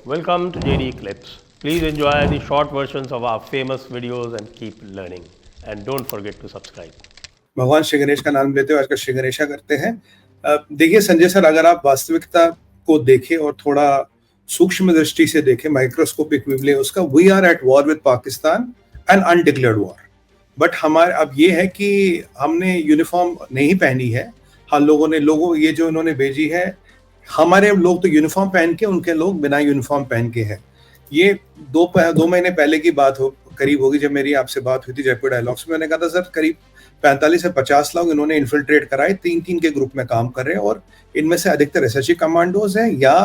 welcome to JD Clips. Please enjoy the short versions of our famous videos and keep learning. And don't forget to subscribe. भगवान श्री गणेश का नाम लेते हुए आज का श्री गणेशा करते हैं। देखिए संजय सर, अगर आप वास्तविकता को देखें और थोड़ा सूक्ष्म दृष्टि से देखें, माइक्रोस्कोपिक व्यू लें उसका, we are at war with Pakistan and undeclared war. But हमारे अब ये है कि हमने यूनिफॉर्म नहीं पहनी है। लोगों ये जो इन्होंने भेजी है, हमारे लोग तो यूनिफॉर्म पहन के, उनके लोग बिना यूनिफॉर्म पहन के हैं। ये दो महीने पहले की बात करीब होगी जब मेरी आपसे बात हुई थी जयपुर डायलॉग्स में। मैंने कहा था सर करीब 45 से 50 लोग इन्होंने इन्फिल्ट्रेट कराए, 3-3 के ग्रुप में काम कर रहे हैं और इनमें से अधिकतर एसएसजी कमांडोज हैं या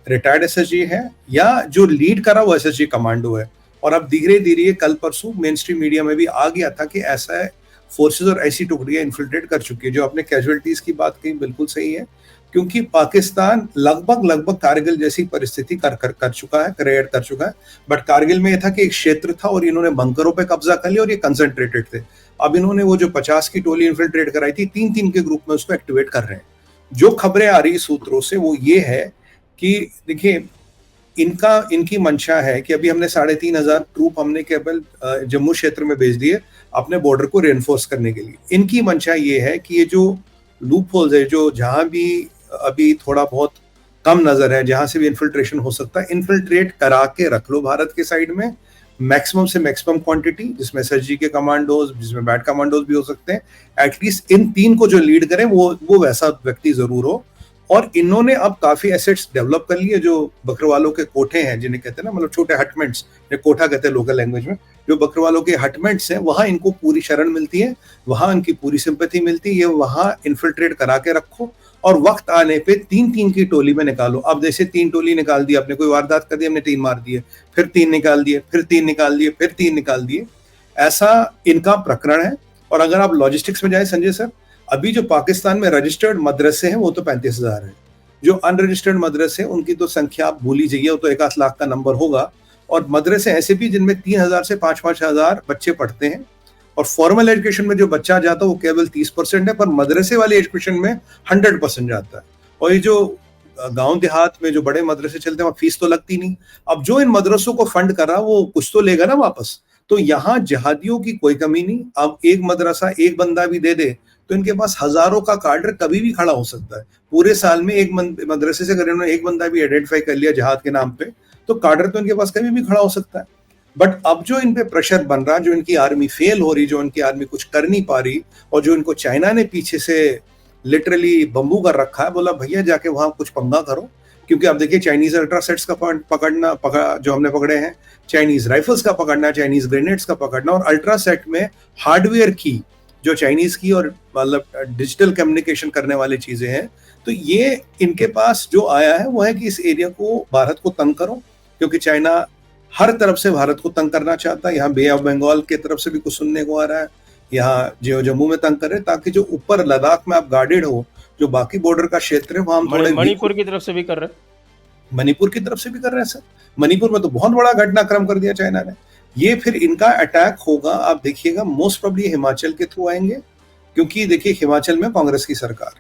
रिटायर्ड एसएसजी है या जो लीड करा वो एसएसजी कमांडो है। और अब धीरे धीरे कल परसों मेन स्ट्रीम मीडिया में भी आ गया था कि ऐसा फोर्सेस और ऐसी टुकड़ियां इन्फिल्ट्रेट कर चुकी है। जो आपने कैजुअलिटीज की बात कही बिल्कुल सही है, क्योंकि पाकिस्तान लगभग कारगिल जैसी परिस्थिति कर चुका है, क्रिएट कर चुका है। बट कारगिल में यह था कि एक क्षेत्र था और इन्होंने बंकरों पे कब्जा कर लिया और ये कंसंट्रेटेड थे। अब इन्होंने वो जो 50 की टोली इन्फिल्ट्रेट कराई थी, 3-3 के ग्रुप में उसको एक्टिवेट कर रहे हैं। जो खबरें आ रही सूत्रों से वो ये है कि देखिए इनकी मंशा है कि अभी हमने 3,500 ट्रूप हमने केवल जम्मू क्षेत्र में भेज दिए अपने बॉर्डर को रेनफोर्स करने के लिए। इनकी मंशा ये है कि ये जो लूप होल्स है, जो जहां भी अभी थोड़ा बहुत कम नजर है, जहां से भी इन्फिल्ट्रेशन हो सकता है, इन्फिल्ट्रेट करा के रख लो भारत के साइड में, मैक्सिमम से मैक्सिमम क्वांटिटी, जिसमें एसएसजी के कमांडोज, जिसमें बैट कमांडोज भी हो सकते हैं। एटलीस्ट इन 3 को जो लीड करें वो वैसा व्यक्ति जरूर हो। और इन्होंने अब काफी एसेट्स डेवलप कर लिए। जो बकरवालों के कोठे हैं, जिन्हें कहते हैं ना, मतलब छोटे हटमेंट्स, कोठा कहते हैं लोकल लैंग्वेज में, जो बकरवालों के हटमेंट्स हैं, वहां इनको पूरी शरण मिलती है, वहां इनकी पूरी सिंपैथी मिलती है। ये वहां इन्फिल्ट्रेट करा के रखो और वक्त आने पे 3-3 की टोली में निकालो। अब जैसे 3 टोली निकाल दी, आपने कोई वारदात कर दी, हमने 3 मार दिए, फिर 3 निकाल दिए, फिर 3 निकाल दिए, फिर 3 निकाल दिए। ऐसा इनका प्रकरण है। और अगर आप लॉजिस्टिक्स में जाए संजय सर, अभी जो पाकिस्तान में रजिस्टर्ड मदरसे हैं वो तो 35,000 है। जो अनरजिस्टर्ड मदरसे उनकी तो संख्या आप भूल ही जाइए, वो तो 1 लाख का नंबर होगा। और मदरसे ऐसे भी जिनमें 3,000 से 5,000 बच्चे पढ़ते हैं। और फॉर्मल एजुकेशन में जो बच्चा जाता है वो केवल 30% है, पर मदरसे वाले एजुकेशन में 100% जाता है। और ये जो गांव देहात में जो बड़े मदरसे चलते हैं वहाँ फीस तो लगती नहीं। अब जो इन मदरसों को फंड कर रहा वो कुछ तो लेगा ना वापस। तो यहाँ जिहादियों की कोई कमी नहीं। अब एक मदरसा एक बंदा भी दे दे तो इनके पास हजारों का कार्डर कभी भी खड़ा हो सकता है। पूरे साल में एक मदरसे से अगर इन्होंने एक बंदा भी आइडेंटिफाई कर लिया जिहाद के नाम पे, तो कार्डर तो इनके पास कभी भी खड़ा हो सकता है। बट अब जो इन पे प्रेशर बन रहा, जो इनकी आर्मी फेल हो रही, जो इनकी आर्मी कुछ कर नहीं पा रही, और जो इनको चाइना ने पीछे से लिटरली बम्बू कर रखा है, बोला भैया जाके वहां कुछ पंगा करो। क्योंकि अब देखिए चाइनीज अल्ट्रा सेट्स का पकड़ना जो हमने पकड़े हैं, चाइनीज राइफल्स का पकड़ना, चाइनीज ग्रेनेड्स का पकड़ना, और अल्ट्रा सेट में हार्डवेयर की जो चाइनीज की और मतलब डिजिटल कम्युनिकेशन करने वाली चीजें हैं। तो ये इनके पास जो आया है वो है कि इस एरिया को, भारत को तंग करो, क्योंकि चाइना हर तरफ से भारत को तंग करना चाहता है। यहाँ बे ऑफ बंगाल के तरफ से भी कुछ सुनने को आ रहा है, यहाँ जो जम्मू में तंग कर रहे हैं, ताकि जो ऊपर लद्दाख में आप गार्डेड हो, जो बाकी बॉर्डर का क्षेत्र है वहां थोड़े, मणिपुर की तरफ से भी कर रहे हैं, मणिपुर की तरफ से भी कर रहे हैं सर। मणिपुर में तो बहुत बड़ा घटनाक्रम कर दिया चाइना ने। ये फिर इनका अटैक होगा, आप देखिएगा, मोस्ट प्रोबेबली हिमाचल के थ्रू आएंगे, क्योंकि देखिए हिमाचल में कांग्रेस की सरकार,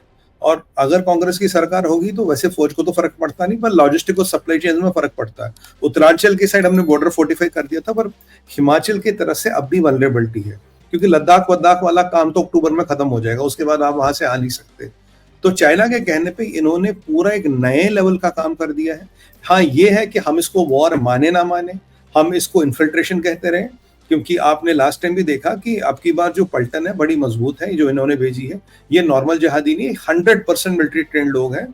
और अगर कांग्रेस की सरकार होगी तो वैसे फौज को तो फर्क पड़ता नहीं, पर लॉजिस्टिक और सप्लाई चेन में फर्क पड़ता है। उत्तरांचल की साइड हमने बॉर्डर फोर्टिफाई कर दिया था, पर हिमाचल की तरफ से अब भी वल्नरेबिलिटी है, क्योंकि लद्दाख वाला काम तो अक्टूबर में खत्म हो जाएगा, उसके बाद आप वहां से आ नहीं सकते। तो चाइना के कहने पे इन्होंने पूरा एक नए लेवल का काम कर दिया है। हाँ, ये है कि हम इसको वॉर माने ना माने, हम इसको इन्फिल्ट्रेशन कहते रहे, क्योंकि आपने लास्ट टाइम भी देखा कि अब की बार जो पलटन है बड़ी मजबूत है, जो इन्होंने भेजी है। ये नॉर्मल जिहादी नहीं, 100% मिलिट्री ट्रेंड लोग हैं।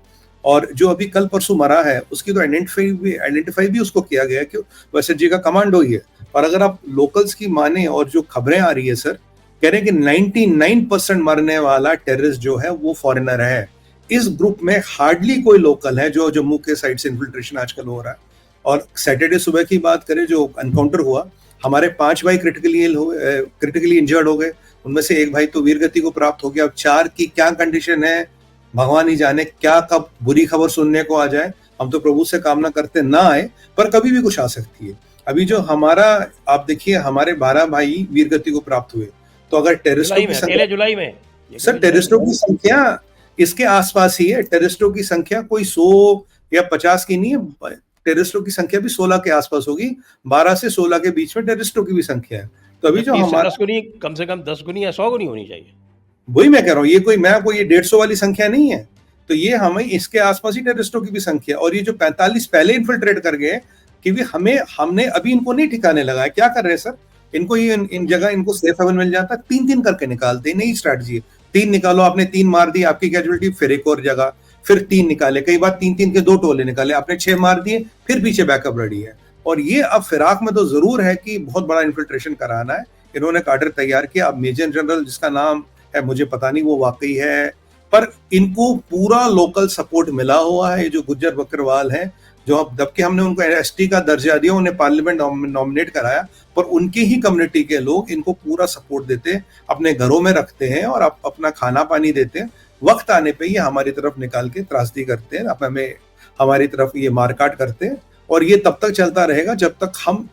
और जो अभी कल परसों मरा है उसकी तो आइडेंटिफाई भी उसको किया गया कि वैसे जी का कमांडो ही है। और अगर आप लोकल्स की माने और जो खबरें आ रही है सर, कह रहे हैं कि 99% मरने वाला टेररिस्ट जो है वो फॉरेनर है। इस ग्रुप में हार्डली कोई लोकल है। जो जम्मू के साइड से इन्फिल्ट्रेशन आजकल हो रहा है। और सैटरडे सुबह की बात करें, जो एनकाउंटर हुआ, हमारे 5 भाई क्रिटिकली इंजर्ड हो गए। उनमें से एक भाई तो वीर गति को प्राप्त हो गया। अब 4 की क्या कंडीशन है भगवान ही जाने, क्या कब बुरी खबर सुनने को आ जाए। हम तो प्रभु से कामना करते ना आए, पर कभी भी कुछ आ सकती है। अभी जो हमारा, आप देखिए, हमारे 12 भाई वीर गति को प्राप्त हुए। तो अगर टेररिस्टों की संख्या, जुलाई में सर टेररिस्टों की संख्या इसके आसपास ही है। टेररिस्टों की संख्या कोई 100 या 50 की नहीं है, टेररिस्टों की संख्या भी 16 के आसपास होगी, 12 से 16 के बीच में टेररिस्टों की भी संख्या है। तो अभी जो 30 से हमारा 10 गुनी, कम से कम 10 गुनी या 100 गुनी होनी चाहिए। वही मैं कह रहा हूँ, ये कोई 150 वाली संख्या नहीं है। तो ये हमें इसके आसपास ही टेररिस्टों की भी संख्या, और ये जो 45 पहले इन्फिल्ट्रेट कर गए, क्योंकि हमने अभी इनको नहीं ठिकाने लगाया। क्या कर रहे हैं सर, इनको ये इन जगह इनको सेफ हेवन मिल जाता, 3-3 करके निकालते, नई स्ट्रैटेजी है। 3 निकालो, आपने 3 मार दी, आपकी कैजुअलिटी, फिर एक और जगह, फिर 3 निकाले, कई बार 3-3 के 2 टोले निकाले, आपने 6 मार दिए, फिर पीछे बैकअप रेडी है। और ये अब फिराक में तो जरूर है कि बहुत बड़ा इन्फिल्ट्रेशन कराना है। इन्होंने काडर तैयार किया। अब मेजर जनरल जिसका नाम है, मुझे पता नहीं वो वाकई है, पर इनको पूरा लोकल सपोर्ट मिला हुआ है। ये जो गुज्जर बकरवाल हैं, जो अब जबकि हमने उनको एसटी का दर्जा दिया, उन्हें पार्लियामेंट नॉमिनेट कराया, पर उनकी ही कम्युनिटी के लोग इनको पूरा सपोर्ट देते, अपने घरों में रखते हैं और अपना खाना पानी देते हैं। वक्त आने पे ये हमारी तरफ निकाल के त्रासदी करते हैं, हमें हमारी तरफ ये मारकाट करते हैं। और ये तब तक चलता रहेगा जब तक हम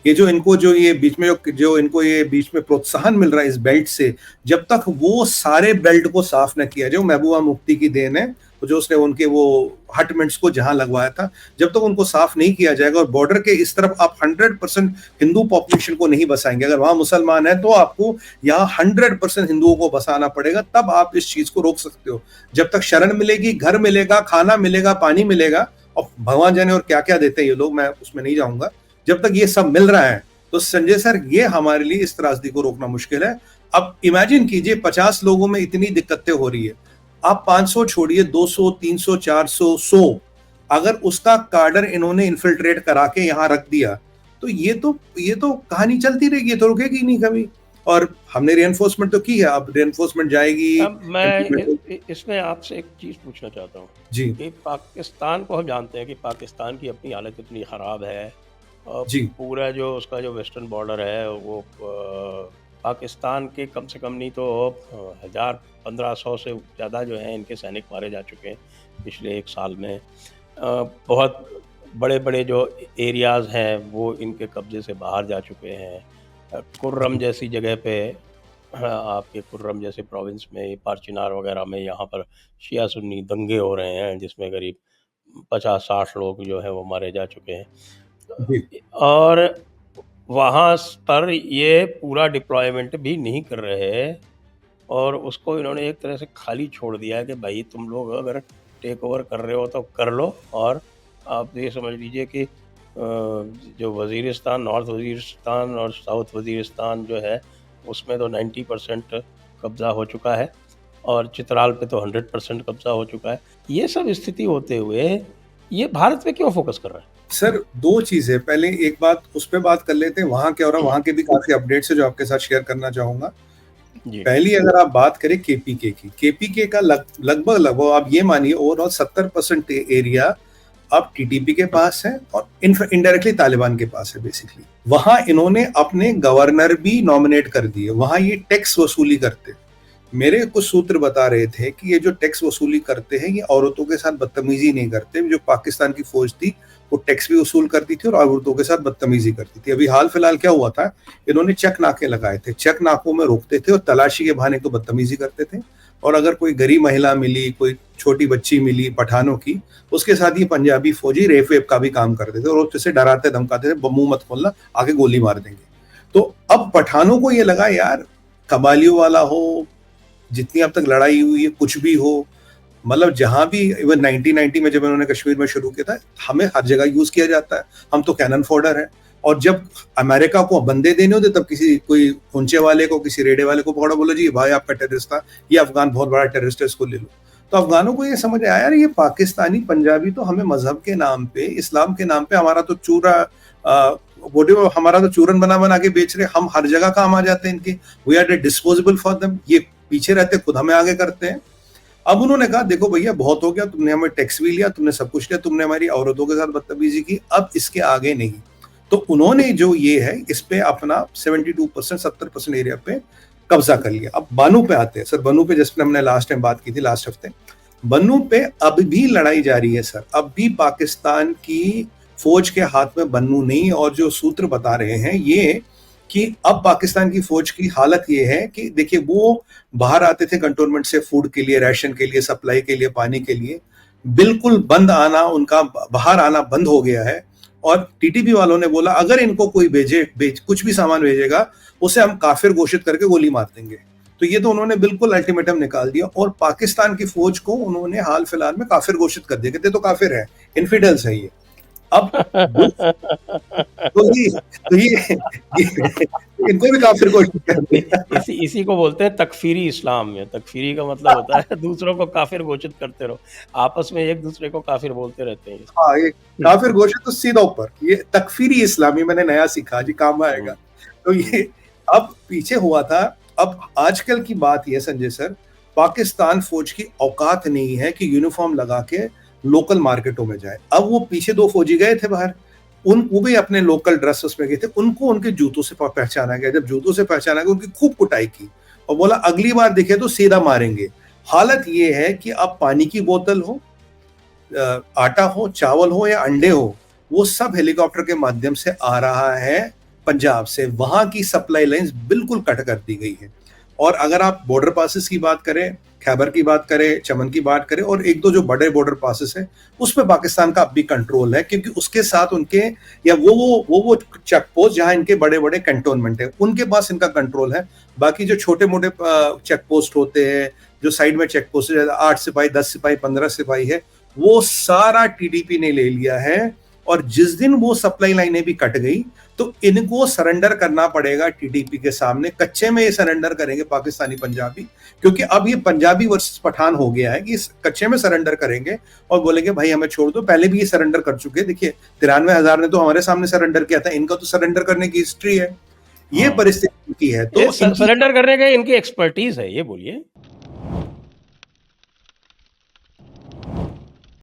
ये जो इनको जो ये बीच में जो इनको ये बीच में प्रोत्साहन मिल रहा है इस बेल्ट से, जब तक वो सारे बेल्ट को साफ न किया जाए, महबूबा मुफ्ती की देन है, जो उसने उनके वो हटमेंट्स को जहां लगवाया था, जब तक उनको साफ नहीं किया जाएगा, और बॉर्डर के इस तरफ आप 100% हिंदू पॉपुलेशन को नहीं बसाएंगे। अगर वहां मुसलमान है तो आपको यहाँ 100% हिंदुओं को बसाना पड़ेगा, तब आप इस चीज को रोक सकते हो। जब तक शरण मिलेगी, घर मिलेगा, खाना मिलेगा, पानी मिलेगा, और भगवान जाने और क्या क्या देते हैं ये लोग, मैं उसमें नहीं जाऊंगा, जब तक ये सब मिल रहा है, तो संजय सर ये हमारे लिए इस त्रासदी को रोकना मुश्किल है। अब इमेजिन कीजिए 50 लोगों में इतनी दिक्कतें हो रही है, आप 500 छोड़िए, 200, 300, 400, 100, अगर उसका कार्डर इन्होंने इन्फिल्ट्रेट करा के यहाँ रख दिया, तो ये तो कहानी चलती रहेगी, ये तो रुकेगी नहीं कभी। और हमने रेनफोर्समेंट तो की है, अब रेनफोर्समेंट जाएगी। अब मैं इसमें आपसे एक चीज़ पूछना चाहता हूँ जी कि पाकिस्तान को हम जानते हैं कि पाकिस्तान की अपनी हालत इतनी ख़राब है, और जी पूरा जो उसका जो वेस्टर्न बॉर्डर है वो पाकिस्तान के कम से कम नहीं तो 1000-1500 से ज़्यादा जो हैं इनके सैनिक मारे जा चुके हैं पिछले 1 साल में। बहुत बड़े बड़े जो एरियाज़ हैं वो इनके कब्ज़े से बाहर जा चुके हैं। कुर्रम जैसी जगह पे, आपके कुर्रम जैसे प्रोविंस में, पारचिनार वगैरह में, यहाँ पर शिया सुन्नी दंगे हो रहे हैं जिसमें करीब 50-60 लोग जो है वो मारे जा चुके हैं। जी और वहाँ पर ये पूरा डिप्लॉयमेंट भी नहीं कर रहे, और उसको इन्होंने एक तरह से खाली छोड़ दिया है कि भाई तुम लोग अगर टेक ओवर कर रहे हो तो कर लो। और आप ये समझ लीजिए कि जो वज़ीरिस्तान, नॉर्थ वज़ीरिस्तान और साउथ वज़ीरिस्तान जो है उसमें तो 90% कब्ज़ा हो चुका है, और चित्राल पे तो 100% कब्ज़ा हो चुका है। ये सब स्थिति होते हुए ये भारत पे क्यों फोकस कर रहा है? सर, 2 चीजें, पहले एक बात उस पे बात कर लेते हैं, वहां क्या हो रहा है, वहां के भी काफी अपडेट्स है जो आपके साथ शेयर करना चाहूंगा। जी। पहली अगर आप बात करें केपीके की, केपीके का लगभग आप ये मानिए ओवरऑल 70% एरिया अब टीटीपी के पास है, और इनडायरेक्टली तालिबान के पास है बेसिकली। वहां इन्होंने अपने गवर्नर भी नॉमिनेट कर दिए, वहां ये टैक्स वसूली करते। मेरे कुछ सूत्र बता रहे थे कि ये जो टैक्स वसूली करते हैं, ये औरतों के साथ बदतमीजी नहीं करते। जो पाकिस्तान की फौज थी वो टैक्स भी वसूल करती थी और औरतों के साथ बदतमीजी करती थी। अभी हाल फिलहाल क्या हुआ था, इन्होंने चेक नाके लगाए थे, चेक नाकों में रोकते थे और तलाशी के बहाने तो बदतमीजी करते थे। और अगर कोई गरीब महिला मिली, कोई छोटी बच्ची मिली पठानों की, उसके साथ ये पंजाबी फौजी रेप वेप का भी काम करते थे, और उससे डराते धमकाते थे, मुंह मत खोलना, आगे गोली मार देंगे। तो अब पठानों को ये लगा यार, कबालियों वाला हो, जितनी अब तक लड़ाई हुई है, कुछ भी हो, मतलब जहां भी, इवन 1990 में जब इन्होंने कश्मीर में शुरू किया था, हमें हर जगह यूज किया जाता है, हम तो कैनन फोडर है। और जब अमेरिका को बंदे देने होते, तब किसी कोई ऊंचे वाले को, किसी रेडे वाले को पकड़ो, बोलो जी भाई आपका टेररिस्ट था, ये अफगान बहुत बड़ा टेररिस्ट है, इसको ले लो। तो अफगानों को ये समझ आया यार, ये पाकिस्तानी पंजाबी तो हमें मजहब के नाम पे, इस्लाम के नाम पे हमारा तो हमारा तो चूरन बना बना के बेच रहे, हम हर जगह काम आ जाते हैं इनके, we are disposable for them. ये पीछे रहते, खुद हमें आगे करते हैं। अब उन्होंने कहा देखो भैया बहुत हो गया, तुमने हमें टैक्स भी लिया, तुमने सब कुछ लिया, तुमने हमारी औरतों के साथ बदतमीजी की, अब इसके आगे नहीं। तो उन्होंने जो ये है, इस पे अपना 72%, 70% एरिया पे कब्जा कर लिया। अब बानू पे आते हैं सर, बानू पे जिस पे हमने लास्ट टाइम बात की थी, लास्ट हफ्ते, बानू पे अब भी लड़ाई जारी है सर। अब भी पाकिस्तान की फौज के हाथ में बन्नू नहीं, और जो सूत्र बता रहे हैं ये कि अब पाकिस्तान की फौज की हालत ये है कि देखिए, वो बाहर आते थे कंटोनमेंट से फूड के लिए, राशन के लिए, सप्लाई के लिए, पानी के लिए, बिल्कुल बंद आना, उनका बाहर आना बंद हो गया है। और टीटीपी वालों ने बोला अगर इनको कोई कुछ भी सामान भेजेगा उसे हम काफिर घोषित करके गोली मार देंगे। तो ये तो उन्होंने बिल्कुल अल्टीमेटम निकाल दिया और पाकिस्तान की फौज को उन्होंने हाल फिलहाल में काफिर घोषित कर दिया, कहते तो काफिर है, इन्फिडेल्स है ये। अब तो ये इनको भी काफिर घोषित कर दिया। इसी को बोलते हैं तकफीरी इस्लाम में। तकफीरी का मतलब होता है दूसरों को काफिर घोषित करते रहो। आपस में एक दूसरे को काफिर बोलते रहते हैं। हाँ, ये काफिर घोषित तो सीधा ऊपर, ये तकफीरी इस्लामी मैंने नया सीखा जी, काम आएगा। तो ये अब पीछे हुआ था। अब आजकल की बात ये संजय सर, पाकिस्तान फौज की औकात नहीं है कि यूनिफॉर्म लगा के लोकल मार्केटों में जाए। अब वो पीछे 2 फौजी गए थे बाहर, वो भी अपने लोकल ड्रेसेस में गए थे, उनको उनके जूतों से पहचाना गया। जब जूतों से पहचाना गया, उनकी खूब कुटाई की और बोला अगली बार दिखे तो सीधा मारेंगे। हालत ये है कि अब पानी की बोतल हो, आटा हो, चावल हो या अंडे हो, वो सब हेलीकॉप्टर के माध्यम से आ रहा है पंजाब से। वहां की सप्लाई लाइंस बिल्कुल कट कर दी गई है। और अगर आप बॉर्डर पासेस की बात करें, खैबर की बात करें, चमन की बात करें और एक दो जो बड़े बॉर्डर पासेस हैं, उस पर पाकिस्तान का अब भी कंट्रोल है, क्योंकि उसके साथ उनके या वो चेक पोस्ट जहां इनके बड़े बड़े कैंटोनमेंट है, उनके पास इनका कंट्रोल है। बाकी जो छोटे मोटे चेक पोस्ट होते हैं, जो साइड में चेक पोस्ट 8 सिपाही, 10 सिपाही, 15 सिपाही है, वो सारा टीडीपी ने ले लिया है। और जिस दिन वो सप्लाई लाइनें भी कट गई तो इनको सरेंडर करना पड़ेगा टीडीपी के सामने। कच्चे में ये सरेंडर करेंगे पाकिस्तानी पंजाबी, क्योंकि अब ये पंजाबी वर्सेस पठान हो गया है कि इस कच्चे में सरेंडर करेंगे और बोलेंगे भाई हमें छोड़ दो। पहले भी ये सरेंडर कर चुके हैं, देखिए 93,000 ने तो हमारे सामने सरेंडर किया था, इनका तो सरेंडर करने की हिस्ट्री है। ये परिस्थिति की है। तो सरेंडर करने का इनकी एक्सपर्टीज है, ये बोलिए।